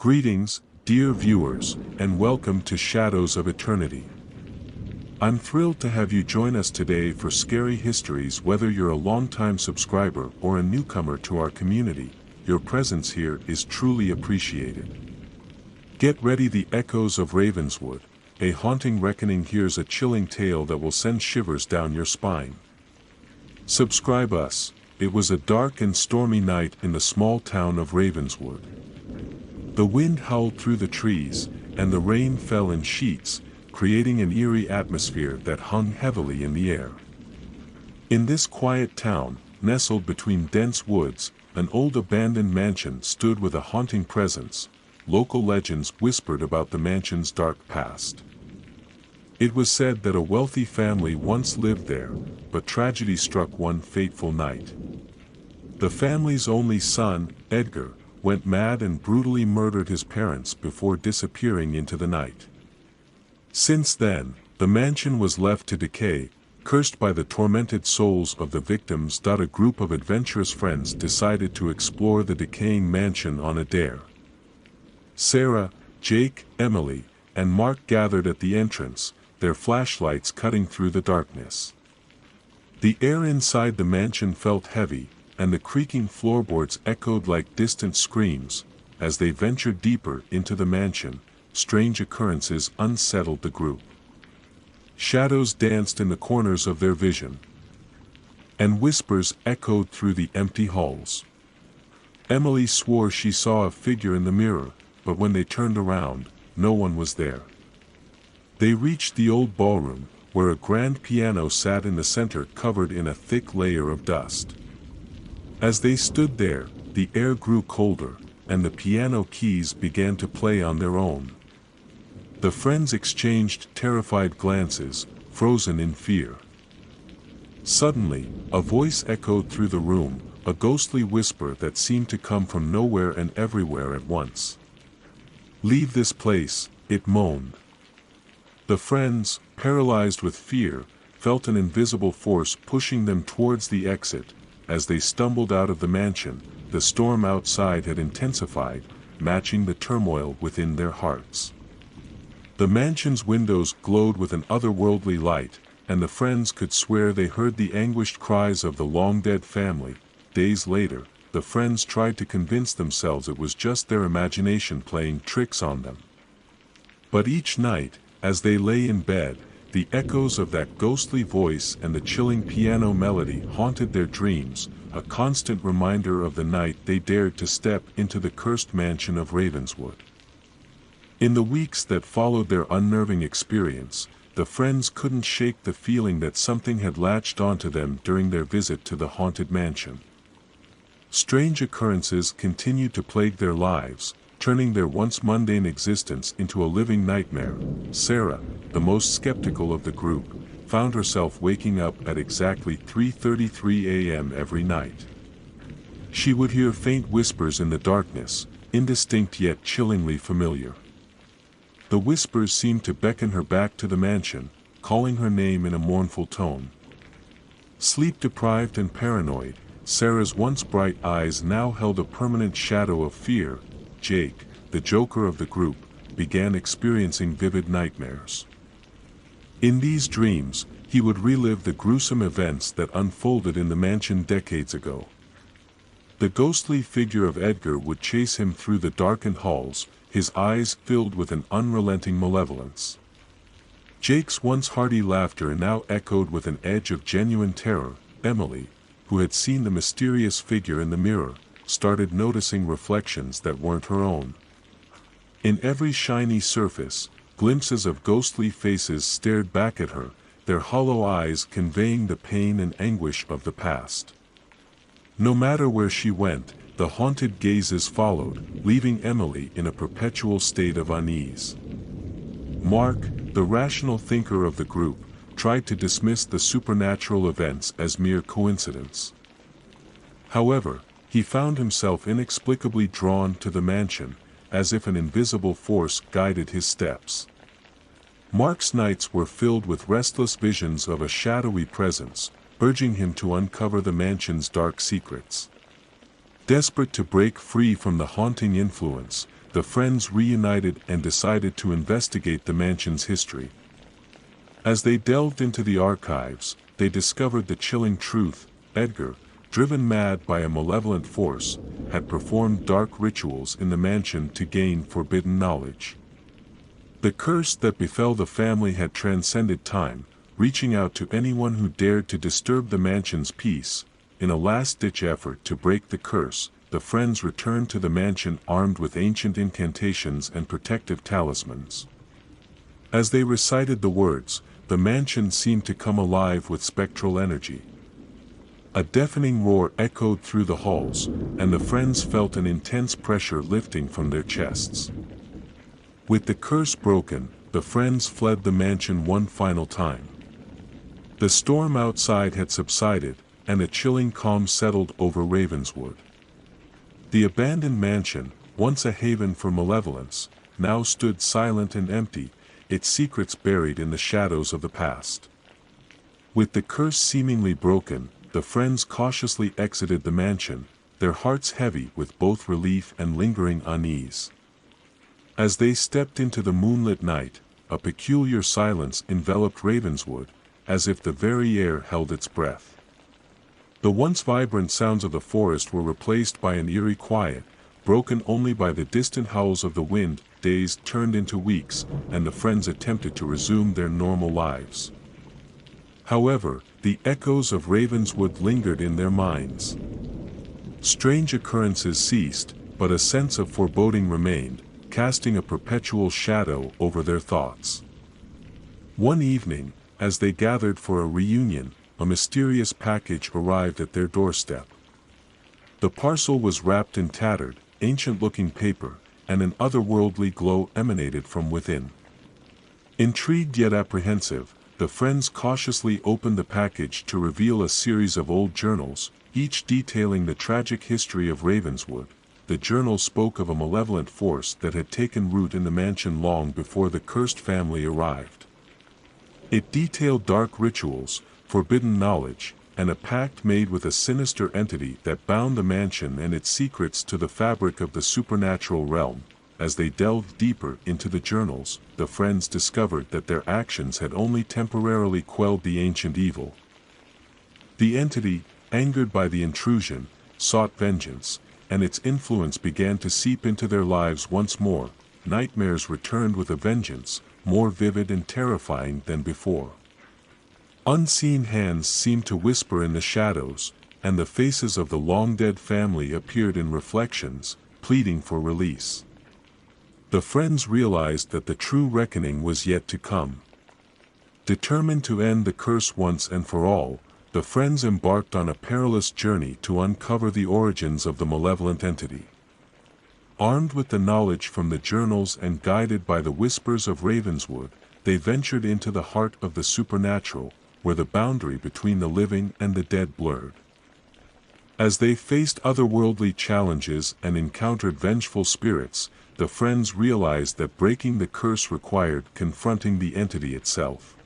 Greetings, dear viewers, and welcome to Shadows of Eternity. I'm thrilled to have you join us today for Scary Histories. Whether you're a longtime subscriber or a newcomer to our community, your presence here is truly appreciated. Get ready, the echoes of Ravenswood, a haunting reckoning. Here's a chilling tale that will send shivers down your spine. Subscribe us. It was a dark and stormy night in the small town of Ravenswood. The wind howled through the trees, and the rain fell in sheets, creating an eerie atmosphere that hung heavily in the air. In this quiet town, nestled between dense woods, an old abandoned mansion stood with a haunting presence. Local legends whispered about the mansion's dark past. It was said that a wealthy family once lived there, but tragedy struck one fateful night. The family's only son, Edgar, went mad and brutally murdered his parents before disappearing into the night. Since then, the mansion was left to decay, cursed by the tormented souls of the victims. A group of adventurous friends decided to explore the decaying mansion on a dare. Sarah, Jake, Emily, and Mark gathered at the entrance, their flashlights cutting through the darkness. The air inside the mansion felt heavy, and the creaking floorboards echoed like distant screams. As they ventured deeper into the mansion, strange occurrences unsettled the group. Shadows danced in the corners of their vision, and whispers echoed through the empty halls. Emily swore she saw a figure in the mirror, but when they turned around, no one was there. They reached the old ballroom, where a grand piano sat in the center, covered in a thick layer of dust. As they stood there, the air grew colder, and the piano keys began to play on their own. The friends exchanged terrified glances, frozen in fear. Suddenly, a voice echoed through the room, a ghostly whisper that seemed to come from nowhere and everywhere at once. "Leave this place," it moaned. The friends, paralyzed with fear, felt an invisible force pushing them towards the exit. As they stumbled out of the mansion, the storm outside had intensified, matching the turmoil within their hearts. The mansion's windows glowed with an otherworldly light, and the friends could swear they heard the anguished cries of the long-dead family. Days later, the friends tried to convince themselves it was just their imagination playing tricks on them. But each night, as they lay in bed, the echoes of that ghostly voice and the chilling piano melody haunted their dreams, a constant reminder of the night they dared to step into the cursed mansion of Ravenswood. In the weeks that followed their unnerving experience, the friends couldn't shake the feeling that something had latched onto them during their visit to the haunted mansion. Strange occurrences continued to plague their lives, turning their once mundane existence into a living nightmare. Sarah, the most skeptical of the group, found herself waking up at exactly 3:33 a.m. every night. She would hear faint whispers in the darkness, indistinct yet chillingly familiar. The whispers seemed to beckon her back to the mansion, calling her name in a mournful tone. Sleep-deprived and paranoid, Sarah's once bright eyes now held a permanent shadow of fear. Jake, the joker of the group, began experiencing vivid nightmares. In these dreams, he would relive the gruesome events that unfolded in the mansion decades ago. The ghostly figure of Edgar would chase him through the darkened halls, his eyes filled with an unrelenting malevolence. Jake's once hearty laughter now echoed with an edge of genuine terror. Emily, who had seen the mysterious figure in the mirror, started noticing reflections that weren't her own. In every shiny surface, glimpses of ghostly faces stared back at her, their hollow eyes conveying the pain and anguish of the past. No matter where she went, the haunted gazes followed, leaving Emily in a perpetual state of unease. Mark, the rational thinker of the group, tried to dismiss the supernatural events as mere coincidence. However, he found himself inexplicably drawn to the mansion, as if an invisible force guided his steps. Mark's nights were filled with restless visions of a shadowy presence, urging him to uncover the mansion's dark secrets. Desperate to break free from the haunting influence, the friends reunited and decided to investigate the mansion's history. As they delved into the archives, they discovered the chilling truth: Edgar, driven mad by a malevolent force, had performed dark rituals in the mansion to gain forbidden knowledge. The curse that befell the family had transcended time, reaching out to anyone who dared to disturb the mansion's peace. In a last-ditch effort to break the curse, the friends returned to the mansion armed with ancient incantations and protective talismans. As they recited the words, the mansion seemed to come alive with spectral energy. A deafening roar echoed through the halls, and the friends felt an intense pressure lifting from their chests. With the curse broken, the friends fled the mansion one final time. The storm outside had subsided, and a chilling calm settled over Ravenswood. The abandoned mansion, once a haven for malevolence, now stood silent and empty, its secrets buried in the shadows of the past. With the curse seemingly broken, the friends cautiously exited the mansion, their hearts heavy with both relief and lingering unease. As they stepped into the moonlit night, a peculiar silence enveloped Ravenswood, as if the very air held its breath. The once vibrant sounds of the forest were replaced by an eerie quiet, broken only by the distant howls of the wind. Days turned into weeks, and the friends attempted to resume their normal lives. However, the echoes of Ravenswood lingered in their minds. Strange occurrences ceased, but a sense of foreboding remained, casting a perpetual shadow over their thoughts. One evening, as they gathered for a reunion, a mysterious package arrived at their doorstep. The parcel was wrapped in tattered, ancient-looking paper, and an otherworldly glow emanated from within. Intrigued yet apprehensive, the friends cautiously opened the package to reveal a series of old journals, each detailing the tragic history of Ravenswood. The journal spoke of a malevolent force that had taken root in the mansion long before the cursed family arrived. It detailed dark rituals, forbidden knowledge, and a pact made with a sinister entity that bound the mansion and its secrets to the fabric of the supernatural realm. As they delved deeper into the journals, the friends discovered that their actions had only temporarily quelled the ancient evil. The entity, angered by the intrusion, sought vengeance, and its influence began to seep into their lives once more. Nightmares returned with a vengeance, more vivid and terrifying than before. Unseen hands seemed to whisper in the shadows, and the faces of the long-dead family appeared in reflections, pleading for release. The friends realized that the true reckoning was yet to come. Determined to end the curse once and for all, the friends embarked on a perilous journey to uncover the origins of the malevolent entity. Armed with the knowledge from the journals and guided by the whispers of Ravenswood, they ventured into the heart of the supernatural, where the boundary between the living and the dead blurred. As they faced otherworldly challenges and encountered vengeful spirits, the friends realized that breaking the curse required confronting the entity itself.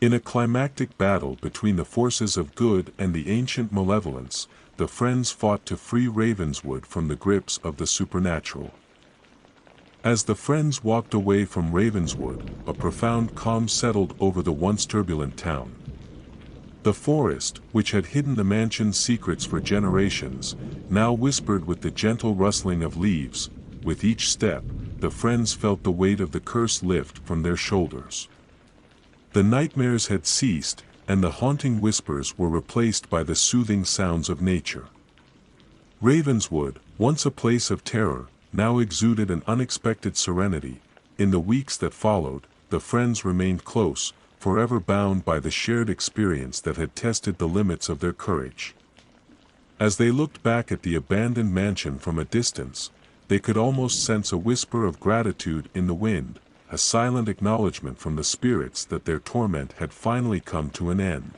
In a climactic battle between the forces of good and the ancient malevolence, the friends fought to free Ravenswood from the grips of the supernatural. As the friends walked away from Ravenswood, a profound calm settled over the once turbulent town. The forest, which had hidden the mansion's secrets for generations, now whispered with the gentle rustling of leaves. With each step, the friends felt the weight of the curse lift from their shoulders. The nightmares had ceased, and the haunting whispers were replaced by the soothing sounds of nature. Ravenswood, once a place of terror, now exuded an unexpected serenity. In the weeks that followed, the friends remained close, forever bound by the shared experience that had tested the limits of their courage. As they looked back at the abandoned mansion from a distance, they could almost sense a whisper of gratitude in the wind, a silent acknowledgement from the spirits that their torment had finally come to an end.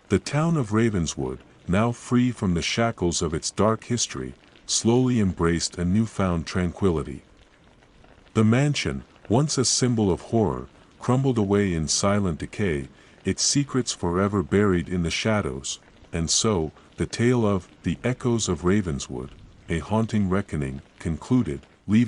The town of Ravenswood, now free from the shackles of its dark history, slowly embraced a newfound tranquility. The mansion, once a symbol of horror, crumbled away in silent decay, its secrets forever buried in the shadows, and so, the tale of the Echoes of Ravenswood, a haunting reckoning, concluded.